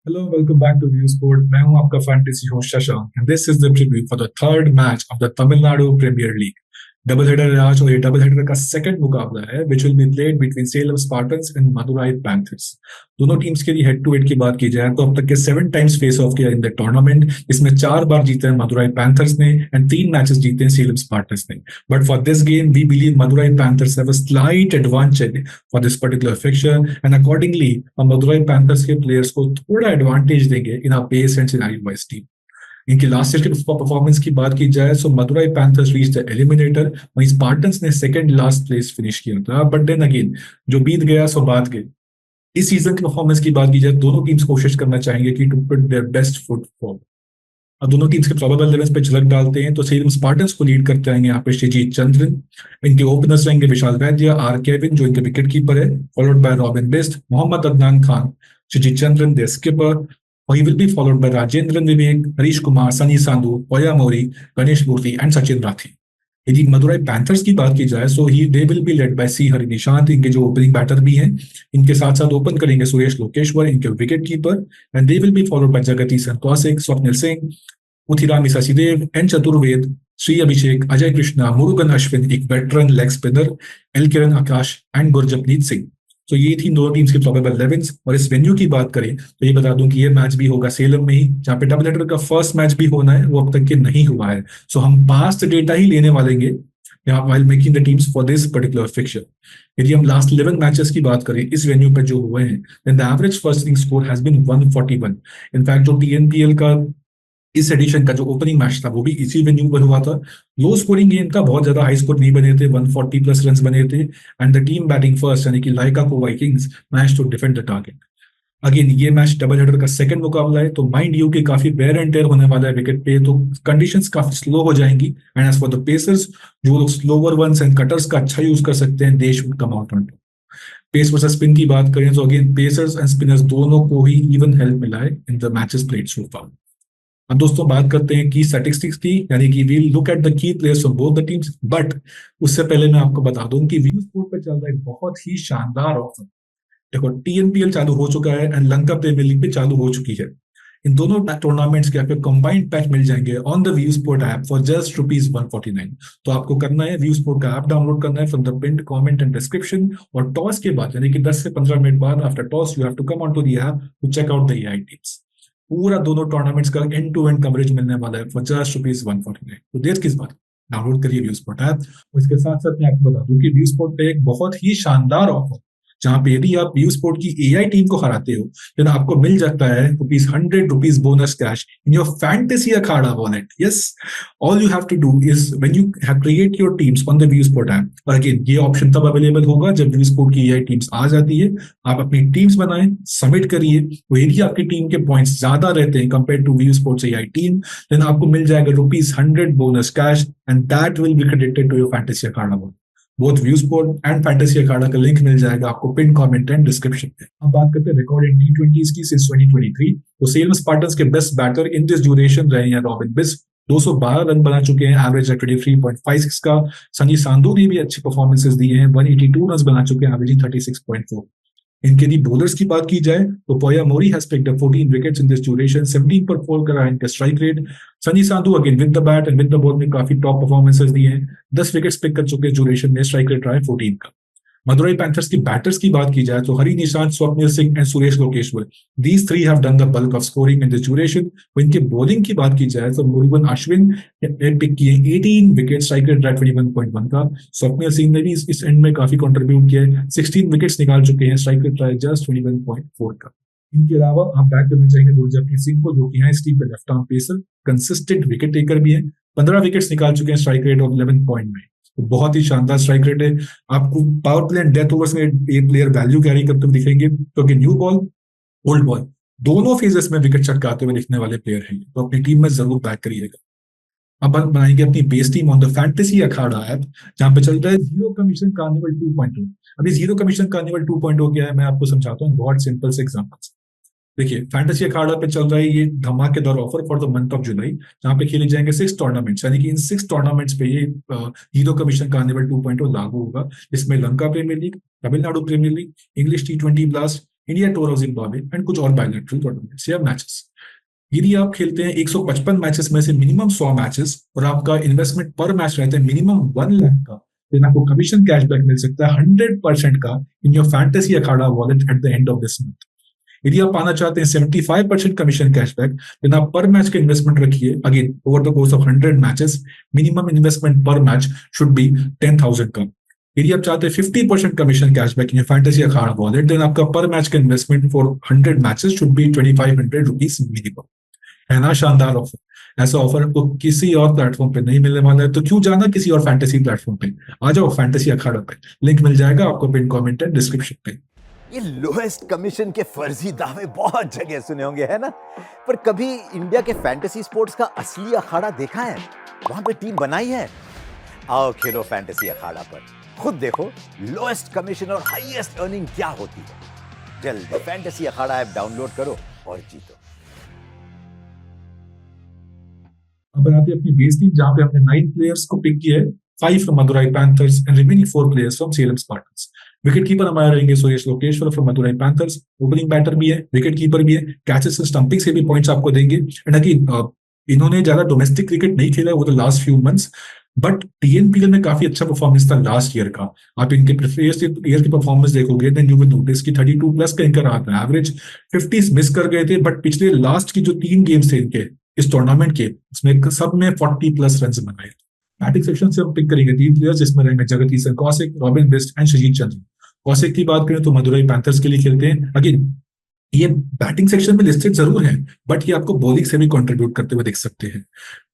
Hello, welcome back to View Sport. मैं हूं आपका fantasy host Shashank and this is the preview for the third match of the Tamil Nadu Premier League. Double header है आज और ये double header का second मुकाबला है which will be played between Salem Spartans and Madurai Panthers. दोनों teams के लिए हेड टू हेड की बात की जाए तो अब तक के 7 टाइम्स फेस ऑफ किया इन द टूर्नामेंट। इसमें 4 बार जीते हैं मदुराई पैंथर्स ने एंड 3 मैचेस जीते हैं सेलम स्पार्टन्स ने। But for this game we believe Madurai Panthers have a slight advantage for this particular fixture and accordingly हम मदुराई पैंथर्स के प्लेयर्स को थोड़ा एडवांटेज देंगे in our pace and scenario wise team. इनकी लास्ट ईयर की परफॉर्मेंस की बात की जाए तो Madurai Panthers reach the eliminator, वहीं स्पार्टन्स ने सेकंड लास्ट प्लेस फिनिश किया था। बट देन अगेन जो बीत गया सो बात गई। इस सीजन की परफॉर्मेंस की बात की जाए दोनों टीम्स कोशिश करना चाहेंगे कि to put their best foot forward. अब दोनों टीम्स के प्रोबेबल 11 पे झलक डालते हैं तो सेलम स्पार्टन्स को लीड करते रहेंगे यहाँ पे श्रीजीत चंद्रन। इनके ओपनर्स रहेंगे विशाल वैद्य, आर केविन जो इनके विकेट कीपर है, followed by Robin Bist, Mohammad Adnan Khan, Sreejith Chandran their skipper. He will be followed by Rajendran Vivek, Harish Kumar, Sunny Sandhu, Poya Mori, Ganesh Murthy and Sachin Rathi. यदि मदुराई पैंथर्स की बात की जाए so he they will be led by C Hari Nishant, इनके जो opening batter भी हैं। इनके साथ साथ ओपन करेंगे सुरेश लोकेश्वर, इनके wicket keeper, and they will be followed by Jagadeesan Kaushik, Swapnil Singh, Uthirami Sasidev, N Chaturved, Shri Abhishek, Ajay Krishna, Murugan Ashwin, एक veteran leg spinner, L Kiran Akash and Gurjapneet Singh. तो ये थी दोनों टीम्स के प्रोबेबल 11। और इस वेन्यू की बात करें तो ये बता दूं कि ये मैच भी होगा सेलम में ही, जहां पे डबल हेडर का फर्स्ट मैच भी होना है, वो अब तक के नहीं हुआ है। सो हम पास्ट डेटा ही लेने वालेंगे यहाँ while making the teams for this particular fixture. यदि हम लास्ट 11 मैचेस की बात करें इस वेन्यू पर जो हुए हैं, then the average first inning score has been 141. In fact जो टीएनपीएल का इस एडिशन का जो ओपनिंग मैच था वो भी इसी वेन्यू पर हुआ था। लो स्कोरिंग गेम था, बहुत ज्यादा हाई स्कोर नहीं बने थे, 140 प्लस रन बने थे and the team batting first यानी कि लाइका को Vikings match to defend the target. Again ये मैच डबल हेडर का सेकंड मुकाबला है तो माइंड यू कि काफी वेयर एंड टेयर होने वाला है विकेट पे, तो कंडीशंस काफी स्लो हो जाएंगी and as for the pacers जो लोग स्लोवर वंस एंड कटर्स का अच्छा यूज कर सकते हैं they should come out on top. Pace versus spin की बात करें तो अगेन पेसर्स एंड स्पिनर्स दोनों को ही इवन हेल्प मिला है in the matches played so far. अब दोस्तों बात करते हैं की स्टैटिस्टिक्स की, यानी कि we look at the key players of both the teams. But उससे पहले मैं आपको बता दूं कि व्यू स्पोर्ट पर चल रहा है एक बहुत ही शानदार ऑफर। देखो टीएनपीएल चालू हो चुका है एंड लंका प्रीमियर लीग भी चालू हो चुकी है। इन दोनों टूर्नामेंट्स के आपको कंबाइंड पैक मिल जाएंगे on the View Sport app for just ₹149। तो आपको करना है व्यू स्पोर्ट का ऐप डाउनलोड करना है from the pinned comment and description, और टॉस के बाद यानी कि 10 से 15 मिनट बाद after toss you have to come on to the app to check out the AI teams. पूरा दोनों टूर्नामेंट्स का एंड टू एंड कवरेज मिलने वाला है फॉर जस्ट ₹149। तो देर किस बात, डाउनलोड करिए व्यू स्पोर्ट ऐप। इसके साथ साथ मैं आपको बता दूं कि व्यू स्पोर्ट पे एक बहुत ही शानदार ऑफर, जहां पे यदि आप व्यू स्पोर्ट की एआई टीम को हराते हो तो आपको मिल जाता है ₹100 bonus cash in your fantasy Akhada wallet. Yes, all you have to do is when you have create your teams on the View Sport app. और अगेन ये ऑप्शन तब अवेलेबल होगा जब व्यू स्पोर्ट की एआई टीम्स आ जाती है। आप अपनी टीम्स बनाएं, सबमिट करिए, तो यदि आपकी टीम के पॉइंट्स ज्यादा रहते हैं compare to view sports AI team, then आपको मिल जाएगा ₹100 bonus cash and that will be credited to your fantasy Akhada wallet. Both view sport and fantasy Akhada का लिंक मिल जाएगा आपको पिन कमेंट एंड डिस्क्रिप्शन में। अब बात करते हैं रिकॉर्ड इन टी20 की सिंस 2023। तो सेलम स्पार्टन्स के best batter in this duration रहे हैं रॉबिन बिस्ट, 212 रन बना चुके हैं, एवरेज है 23.56 का। सनी सांधू ने भी अच्छी परफॉर्मेंसेस दी हैं, 182 रन बना चुके हैं, एवरेज 36.4। इनके यदि बॉलर्स की बात की जाए तो Poiyamozhi has picked up 14 wickets in this duration, 17.4 का इनका strike rate. Sunny Sandhu again with the bat and with the ball में काफी टॉप परफॉर्मेंसेस दी हैं, 10 विकेट्स पिक कर चुके ड्यूरेशन में, स्ट्राइक रेट रहा है 14 का। मदुराई पैंथर्स की बैटर्स की बात की जाए तो Hari Nishant, Swapnil Singh and Suresh Lokeshwar, these three have done the bulk of scoring in this duration. इनके बॉलिंग की बात की जाए तो मुरुगन अश्विन ने पिक किए 18 विकेट, स्ट्राइक रेट 21.1 का। स्वप्निल सिंह ने भी इस एंड में काफी कंट्रीब्यूट किया है, 16 विकेट्स निकाल चुके हैं, स्ट्राइक रेट जस्ट 21.4 का। इनके अलावा हम बैक करना चाहेंगे गुरजपनीत सिंह को, जो कि है इस टीम पे left arm pacer, consistent wicket taker भी है, 15 विकेट्स निकाल चुके हैं, स्ट्राइक रेट ऑफ 11.9। तो बहुत ही शानदार स्ट्राइक रेट है। आपको power play and death overs में ये प्लेयर वैल्यू कैरी करते हुए दिखेंगे, क्योंकि न्यू बॉल ओल्ड बॉल दोनों फेजेस में विकेट चटकाते हुए दिखने वाले प्लेयर हैं, तो अपनी टीम में जरूर बैक करिएगा। अब हम बनाएंगे अपनी base team on the fantasy Akhara app, जहां पे चल रहा है जीरो कमीशन कार्निवल 2.0। अभी जीरो कमीशन कार्निवल 2.0 क्या है मैं आपको समझाता हूँ बहुत सिंपल से एग्जांपल। देखिए फैंटेसी अखाड़ा पे चल रहा है ये धमाकेदार offer for the month of July, जहां पे खेले जाएंगे 6 टूर्नामेंट्स, यानी कि इन 6 टूर्नामेंट्स पे ये हीरो कमीशन कार्निवल 2.0 लागू होगा, जिसमें Lanka Premier League, Tamil Nadu Premier League, English T20 Blast, India tour of Zimbabwe and कुछ और बायलैटरल टूर्नामेंट्स या मैचेस। यदि आप खेलते हैं 155 मैचेस में से मिनिमम 100 मैचेस और आपका इन्वेस्टमेंट पर मैच रहता है मिनिमम 1 लाख का, then आपको कमीशन कैशबैक मिल सकता है 100% का इन your fantasy Akhada wallet at the end of this month. यदि आप पाना चाहते हैं 75% कमीशन कैशबैक, देन आप पर मैच के इन्वेस्टमेंट रखिए again over the course of 100 matches, minimum investment per match should be 10,000 का। यदि आप चाहते हैं 50% commission cashback in fantasy Akhada wallet, then आपका पर मैच का investment for 100 matches should be 2500 rupees minimum. है ना शानदार ऑफर। ऐसा ऑफर आपको किसी और प्लेटफॉर्म पे नहीं मिलने वाला है, तो क्यों जाना किसी और फैंटेसी प्लेटफॉर्म पे, आ जाओ फैंटेसी अखाड़ा पे, लिंक मिल जाएगा आपको पिन कमेंट एंड डिस्क्रिप्शन पे। ये लोएस्ट कमीशन के फर्जी दावे बहुत जगह सुने होंगे, है ना? पर कभी इंडिया के फैंटेसी स्पोर्ट्स का असली अखाड़ा देखा है? वहां पे टीम बनाई है? आओ खेलो फैंटेसी अखाड़ा पर, खुद देखो लोएस्ट कमीशन और हाईएस्ट अर्निंग क्या होती है। जल्दी फैंटेसी अखाड़ा ऐप डाउनलोड करो और जीतो। अब बनाते हैं अपनी बेस टीम, जहां पे हमने 9 प्लेयर्स को पिक किया है, 5 from Madurai Panthers and remaining 4 players from Salem Spartans. Wicket keeper हमारे रहेंगे Suresh Lokeshwar from Madurai Panthers, opening batter भी है, विकेट कीपर भी है, कैचेस एंड स्टंपिंग से भी पॉइंट्स आपको देंगे। एंड अगेन इन्होंने ज्यादा डोमेस्टिक क्रिकेट नहीं खेला वो तो last few months, but TNPL में काफी अच्छा परफॉर्मेंस था लास्ट ईयर का। आप इनके प्रीवियस ईयर की परफॉर्मेंस देखोगे देन यू विल नोटिस कि 32 प्लस का इनका रहा था एवरेज। 50s मिस कर गए थे, बट पिछले लास्ट की जो 3 गेम्स थे इनके इस टूर्नामेंट के, उसमें सब में 40 प्लस रन बनाए। बैटिंग सेक्शन से हम पिक करेंगे 3 प्लेयर्स, जिसमें रहेंगे जगदीशन कौशिक, रॉबिन बिस्ट एंड शजीत चंद्र। कौशिक की बात करें तो मदुराई पैंथर्स के लिए खेलते हैं। अगेन ये बैटिंग सेक्शन में लिस्टेड जरूर है, बट ये आपको बॉलिंग से भी कंट्रीब्यूट करते हुए देख सकते हैं।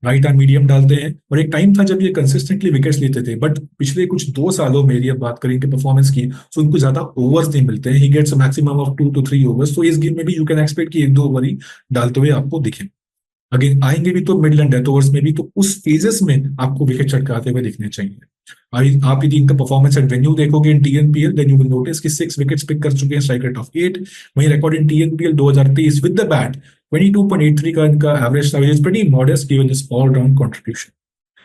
राइट हैंड मीडियम डालते हैं, और एक टाइम था जब ये कंसिस्टेंटली विकेट्स लेते थे, बट पिछले कुछ 2 सालों में यदि आप बात करें इनके परफॉर्मेंस की, तो उनको ज्यादा ओवर्स नहीं मिलते हैं। He gets maximum of 2 to 3 overs, तो इस गेम में भी यू कैन एक्सपेक्ट कि 1-2 ओवर ही डालते हुए आपको दिखे। अगेन आएंगे भी तो मिडिल एंड डेथ ओवर्स में भी, तो उस फेजेस में आपको विकेट चटकाते हुए दिखने चाहिए। आप यदि इनका परफॉर्मेंस एट वेन्यू देखोगे in TNPL, then you will notice कि 6 विकेट्स पिक कर चुके हैं, स्ट्राइक रेट ऑफ 8। वहीं record in TNPL 2023 with the bat 22.83 का इनका एवरेज था, which is pretty modest given this all round contribution.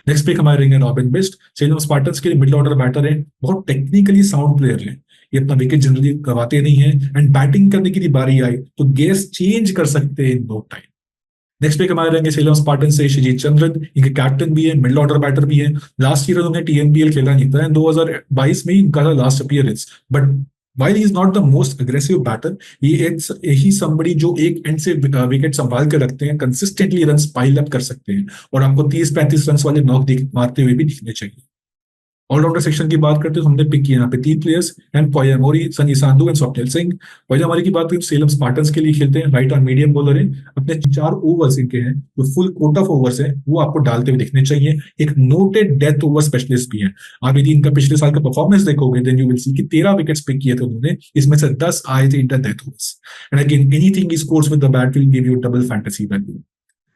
Next pick हमारे रहेंगे रॉबिन बिस्ट, सेलम स्पार्टन्स के लिए मिडिल ऑर्डर बैटर है, बहुत टेक्निकली साउंड प्लेयर है। ये अपना विकेट जनरली गवाते नहीं है, एंड बैटिंग करने की बारी आई तो गेस चेंज कर सकते हैं in no time. Next pick हमारे रहेंगे सेलम स्पार्टन से शजीत चंद्रन, इनके कैप्टन भी है, मिडिल ऑर्डर बैटर भी है। लास्ट ईयर उन्होंने टीएनपीएल खेला नहीं था, 2022 में ही इनका था last appearance, but while he is not the most aggressive batter, he somebody जो एक एंड से विकेट संभाल के रखते हैं, कंसिस्टेंटली रन पाइल अप कर सकते हैं, और आपको 30-35 रन वाले नॉक मारते हुए भी दिखने चाहिए। ऑलराउंडर सेक्शन की बात करते हैं तो हमने पिक किया यहाँ पे 3 प्लेयर्स एंड पोया मोरी, सनी सांधु एंड स्वप्निल सिंह। पोया मोरी की बात करें सेलम स्पार्टन्स के लिए खेलते हैं, राइट आर्म मीडियम बॉलर है। अपने 4 ओवर्स इनके हैं, जो फुल कोट ऑफ ओवर्स है वो आपको डालते हुए दिखने चाहिए। एक नोटेड डेथ ओवर स्पेशलिस्ट भी है। आप यदि इनका पिछले साल का परफॉर्मेंस देखोगे देन यू विल सी कि 13 विकेट्स पिक किए थे उन्होंने, इसमें से 10 आए थे in the death overs. And again anything he scores with the bat will give you double fantasy value.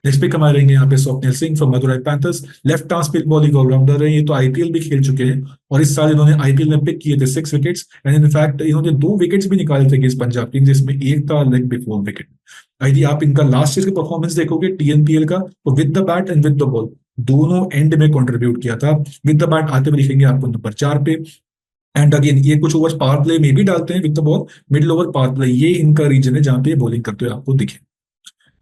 Next pick हमारे रहेंगे यहाँ पे Swapnil Singh from Madurai Panthers, left arm spin bowling allrounder है। ये तो आईपीएल भी खेल चुके हैं, और इस साल इन्होंने आईपीएल में पिक किए थे 6 विकेट्स, एंड इनफैक्ट इन्होंने 2 विकेट्स भी निकाले थे अगेंस्ट पंजाब किंग्स, जिसमें एक था लेग बिफोर विकेट। यदि आप इनका लास्ट ईयर का परफॉर्मेंस देखोगे टीएनपीएल का, तो with the bat and with the ball दोनों एंड में कंट्रीब्यूट किया था। विद द बैट आते हुए दिखेंगे आपको नंबर 4 पे, एंड अगेन ये कुछ ओवर्स पावर प्ले में भी डालते हैं with the ball, middle over power play, ये इनका रीजन है जहां पे बॉलिंग करते हुए आपको दिखे।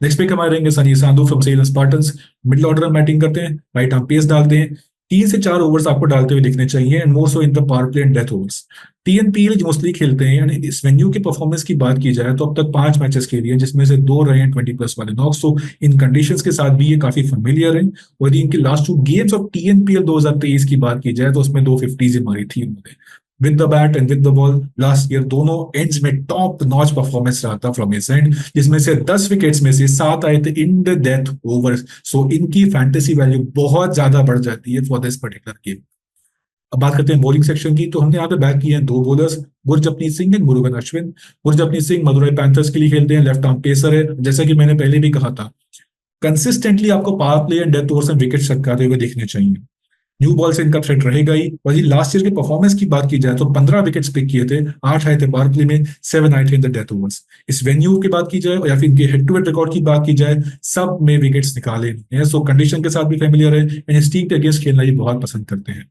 नेक्स्ट पिक हमारे रहेंगे Sunny Sandhu from Salem Spartans, middle order में बैटिंग करते हैं, राइट आर्म पेस डालते हैं। 3 से 4 ओवर्स आपको डालते हुए दिखने चाहिए, and more so in the power play and death overs. TNPL mostly खेलते हैं, यानी इस वेन्यू की परफॉर्मेंस की बात की जाए तो अब तक 5 मैचेस खेली है, जिसमें से 2 रहे हैं 20 प्लस वाले नॉक्स, तो इन कंडीशंस के साथ भी ये काफी फेमिलियर है। और यदि इनकी लास्ट 2 गेम्स ऑफ टीएनपीएल 2023 की बात की जाए तो उसमें 2 50s मारी थी उन्होंने। With the bat and with the ball last year दोनों एंड्स में टॉप नॉच परफॉर्मेंस रहा था फ्रॉम हिज एंड, जिसमें से 10 विकेट्स में से 7 आए थे इन द डेथ ओवर्स। सो इनकी फैंटेसी वैल्यू बहुत ज्यादा बढ़ जाती है फॉर दिस पर्टिकुलर गेम। अब बात करते हैं बॉलिंग सेक्शन की, तो हमने यहाँ पे बैक किए हैं 2 bowlers, Gurjapneet Singh and Murugan Ashwin. Gurjapneet Singh Madurai Panthers के लिए खेलते हैं, लेफ्ट आर्म पेसर है। जैसा कि मैंने पहले भी कहा था, कंसिस्टेंटली आपको power play and death overs में विकेट चटकाते हुए दिखने चाहिए। न्यू बॉल से इनका थ्रेट रहेगा ही। और लास्ट ईयर के परफॉर्मेंस की बात की जाए तो 15 विकेट्स पिक किए थे, 8 आए थे पावर प्ले में, 7 आए थे इन द डेथ ओवर्स। इस वेन्यू की बात की जाए या फिर इनके हेड टू हेड रिकॉर्ड की बात की जाए, सब में विकेट्स निकाले हैं। सो कंडीशन के साथ भी फेमिलियर है, एंड इस टीम के अगेंस्ट खेलना ये बहुत पसंद करते हैं।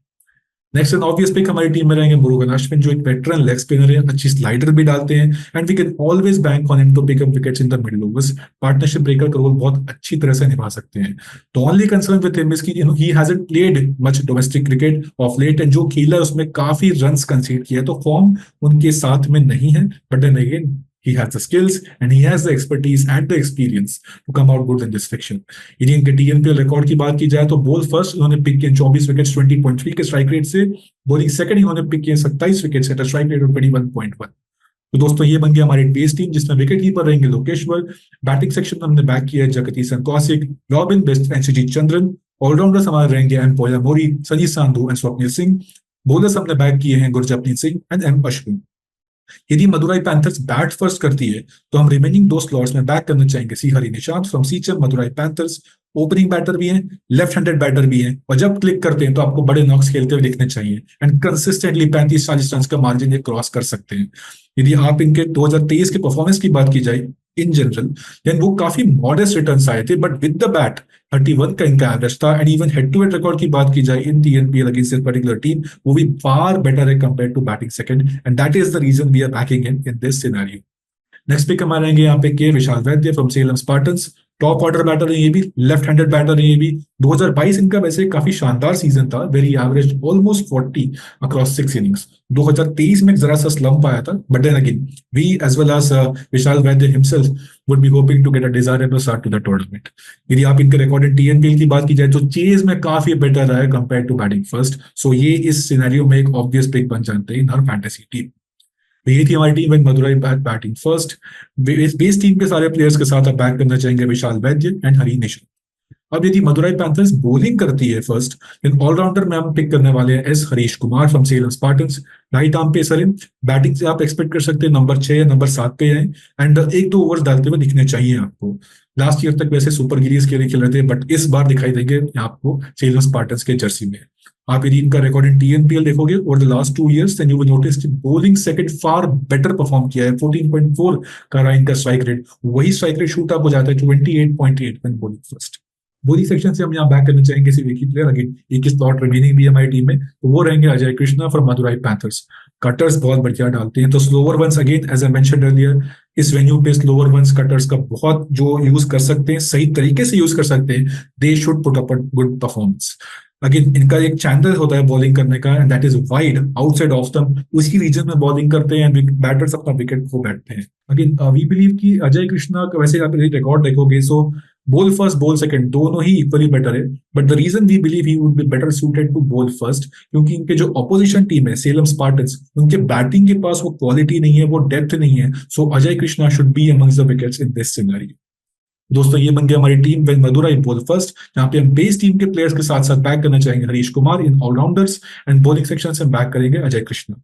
नेक्स्ट एंड ऑब्वियस पिक हमारी टीम में रहेंगे मुरुगन अश्विन, जो एक वेटरन लेग स्पिनर है, अच्छी स्लाइडर भी डालते हैं, and we can always bank on him to pick up wickets in the middle overs. Partnership breaker का रोल बहुत अच्छी तरह से निभा सकते हैं। The only concern with him is कि he hasn't played much domestic cricket of late, and जो खेला है उसमें काफी रन्स कंसीड किया है, तो फॉर्म उनके साथ में नहीं है, but then again he has the skills and he has the expertise and the experience to come out good in this fiction. यदि इनके TNPL रिकॉर्ड की बात की जाए तो बॉल फर्स्ट इन्होंने पिक किए 24 विकेट्स 20.3 के स्ट्राइक रेट से, बॉलिंग सेकंड इन्होंने पिक किए 27 wickets at strike rate of 21.1। तो दोस्तों ये बन गया हमारी बेस टीम, जिसमें विकेट कीपर रहेंगे लोकेश्वर, बैटिंग सेक्शन में हमने बैक किया है Jagadeesan Kaushik, Robin Best and Sujith Chandran, allrounders हमारे रहेंगे M Poyyamozhi, Sunny Sandhu and Swapnil Singh, bowlers हमने बैक किए हैं गुरजपनीत सिंह एंड एम अश्विन। यदि मदुराई पैंथर्स बैट फर्स्ट करती है तो हम रिमेनिंग दो स्लॉट्स में बैक करना चाहेंगे C Hari Nishant from Siechem Madurai Panthers, opening batter भी हैं, लेफ्ट हैंडेड बैटर भी हैं, और जब क्लिक करते हैं तो आपको बड़े नॉक्स खेलते हुए दिखने चाहिए एंड कंसिस्टेंटली 35-40 रन का मार्जिन ये क्रॉस कर सकते हैं। यदि आप इनके 2023 के परफॉर्मेंस की बात की जाए इन जनरल, देन वो काफी मॉडेस्ट रिटर्न्स आए थे, बट विद द बैट 31 का इनका एवरेज था, and even head to head record की बात की जाए in TNPL against this particular team, वो भी फार बेटर है compare to batting second, and that is the reason we are backing in this scenario. Next pick हमारे रहेंगे यहाँ पे K Vishal Vaidya from Salem Spartans, top order batter है ये भी, लेफ्ट हैंडेड बैटर है ये भी। 2022 इनका वैसे काफी शानदार सीजन था, very average almost 40 across 6 innings. 2023 में जरा सा स्लम्प आया था, but then again we as well as Vishal Vaidya himself would be hoping to get a desirable start to the tournament. यदि आप इनके रिकॉर्ड इन TNPL की बात की जाए तो चेज में काफी बेटर रहा है कंपेयर टू बैटिंग फर्स्ट, सो ये इस सिनेरियो में एक ऑब्वियस पिक बन जाते हैं इन हर फैंटेसी टीम। ये थी हमारी team with Madurai batting first. Base team के सारे प्लेयर्स के साथ आप बैक करना चाहेंगे विशाल वैद्य एंड हरी निशांत। अब यदि मदुराई पैंथर्स बॉलिंग करती है फर्स्ट, देन ऑलराउंडर में हम पिक करने वाले हैं S Harish Kumar from Salem Spartans, right arm pacer है, बैटिंग से आप एक्सपेक्ट कर सकते हैं नंबर 6 या नंबर 7 पे हैं, एंड 1-2 ओवर्स डालते हुए दिखने चाहिए आपको। लास्ट ईयर तक वैसे सुपर गिरीज के लिए खेल रहे थे, बट इस बार दिखाई देंगे आपको सेलम स्पार्टन्स के जर्सी में। आप यदि इनका रिकॉर्ड इन TNPL देखोगे over the last 2 years, then you will notice कि bowling second far better perform किया है, 14.4 का रहा इनका स्ट्राइक रेट, वही स्ट्राइक रेट शूट अप हो जाता है 28.8 when bowling first. Bowling section से हम यहाँ बैक करना चाहेंगे सिर्फ एक ही प्लेयर, अगेन एक ही स्लॉट रिमेनिंग भी है हमारी टीम में, तो वो रहेंगे Ajay Krishna from Madurai Panthers. Cutters बहुत बढ़िया डालते हैं, तो slower ones again as I mentioned earlier, इस वेन्यू पे स्लोअर वंस कटर्स का बहुत जो यूज कर सकते हैं, सही तरीके से यूज कर सकते हैं, they should put up a good performance. Again इनका एक चैनल होता है बॉलिंग करने का, and that is wide outside off stump, उसी रीजन में बॉलिंग करते हैं एंड बैटर्स अपना विकेट खो बैठते हैं। अगेन वी बिलीव कि अजय कृष्णा का वैसे आप रिकॉर्ड देखोगे so bowl first bowl second दोनों ही इक्वली बेटर है, but the reason we believe he would be better suited to bowl first, क्योंकि इनके जो ऑपोजिशन टीम है सेलम स्पार्टन्स, उनके बैटिंग के पास वो क्वालिटी नहीं है, वो डेप्थ नहीं है, so Ajay Krishna should be amongst the wickets in this scenario. दोस्तों ये बन गया हमारी team with Madurai ball first, जहां पे हम बेस टीम के प्लेयर्स के साथ साथ बैक करना चाहेंगे हरीश कुमार इन ऑलराउंडर्स, एंड बॉलिंग सेक्शन से बैक करेंगे अजय कृष्णा।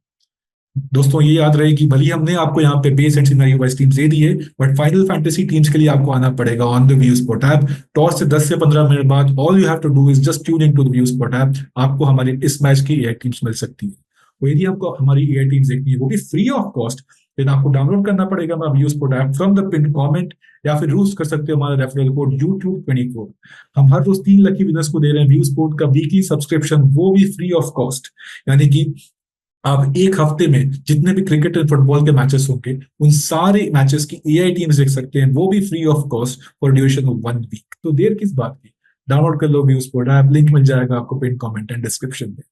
दोस्तों ये याद रहे कि भले ही हमने आपको यहाँ पे base and scenario wise teams दे दी है, बट फाइनल फैंटेसी टीम्स के लिए आपको आना पड़ेगा on the view spot app. Toss से 10 से 15 मिनट बाद all you have to do is just tune in to the view spot app, आपको हमारी इस मैच की AI टीम्स मिल सकती है। और यदि आपको हमारी AI टीम्स देखनी है वो भी फ्री ऑफ कॉस्ट, देन आपको डाउनलोड करना पड़ेगा हमारा view spot app from the pin comment, या फिर यूज कर सकते हो हमारा रेफरल कोड YouTube24। हम हर रोज 3 लकी विनर्स को दे रहे हैं व्यू स्पॉट का वीकली सब्सक्रिप्शन, वो भी फ्री ऑफ कॉस्ट, यानी कि आप एक हफ्ते में जितने भी क्रिकेट एंड फुटबॉल के मैचेस होंगे उन सारे मैचेस की AI टीम्स देख सकते हैं, वो भी free of cost for duration of 1 week. तो देर किस बात की, डाउनलोड कर लो व्यू स्पॉट ऐप, लिंक मिल जाएगा आपको पिन कमेंट एंड डिस्क्रिप्शन में।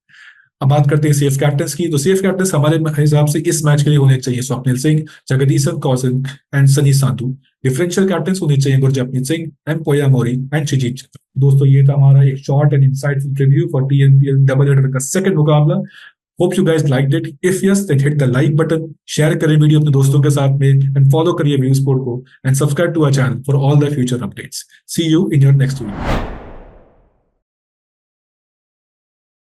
अब बात करते हैं सेफ कैप्टन्स की, तो सेफ कैप्टन्स हमारे हिसाब से इस मैच के लिए होने चाहिए Swapnil Singh, Jagadeesan Kaushik and Sunny Sandhu. Differential captains होने चाहिए गुरजपनीत सिंह, एम पोया मोरी एंड सुजीत चंद्रन। दोस्तों ये था हमारा एक short and insightful review for TNPL double header का सेकंड मुकाबला। Hope you guys liked it. If yes, then hit the like button, share करें वीडियो अपने दोस्तों के साथ में, and follow करिए व्यू स्पोर्ट को, and subscribe to our channel for all the future updates. See you in your next video.